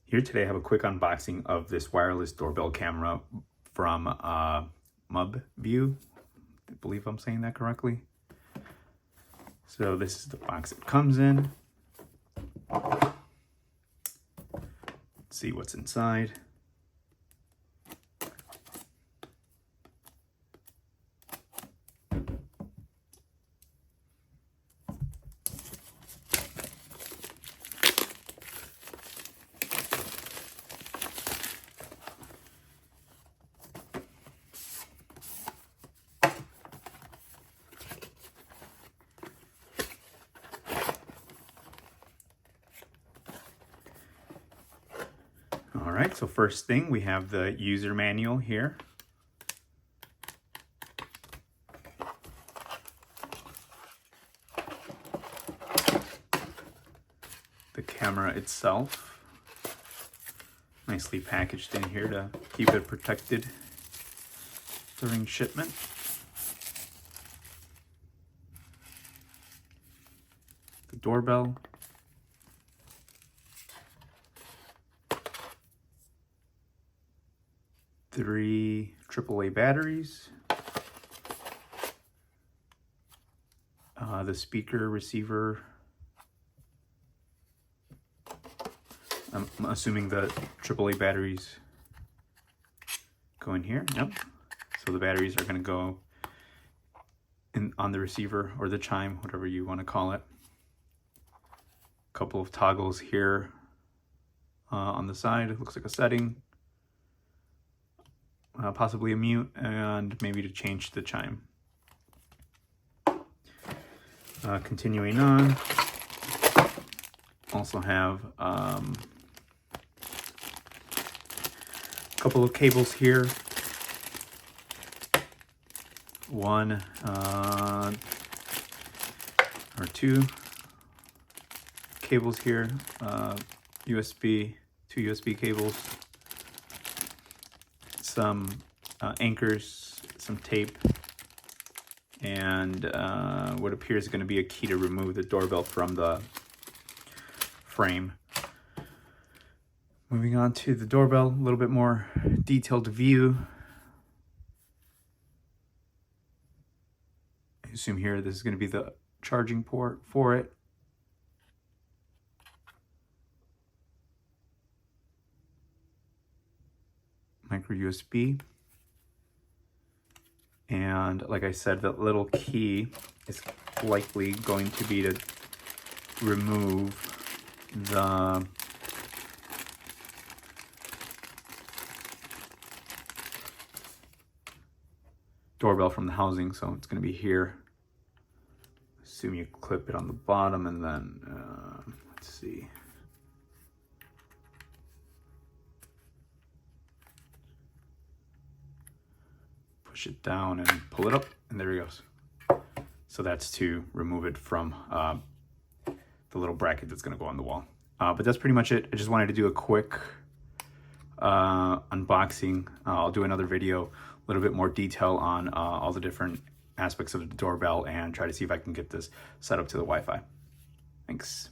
Here today I have a quick unboxing of this wireless doorbell camera from MUBVIEW. I believe I'm saying that correctly. So this is the box it comes in. Let's see what's inside. All right, so first thing, we have the user manual here. The camera itself, nicely packaged in here to keep it protected during shipment. The doorbell. Three AAA batteries, the speaker receiver. I'm assuming the AAA batteries go in here. Yep. So the batteries are going to go in on the receiver or the chime, whatever you want to call it. A couple of toggles here on the side. It looks like a setting. Possibly a mute, and maybe to change the chime. Continuing on, also have a couple of cables here. One or two cables here, two USB cables. Some anchors, some tape, and what appears going to be a key to remove the doorbell from the frame. Moving on to the doorbell, a little bit more detailed view. I assume here this is going to be the charging port for it. Micro USB, and like I said, the little key is likely going to be to remove the doorbell from the housing, so it's going to be here. Assume you clip it on the bottom, and then let's see. Push it down and pull it up, and there he goes. So that's to remove it from the little bracket that's going to go on the wall. But that's pretty much it. I just wanted to do a quick unboxing. I'll do another video, a little bit more detail on all the different aspects of the doorbell, and try to see if I can get this set up to the Wi-Fi. Thanks.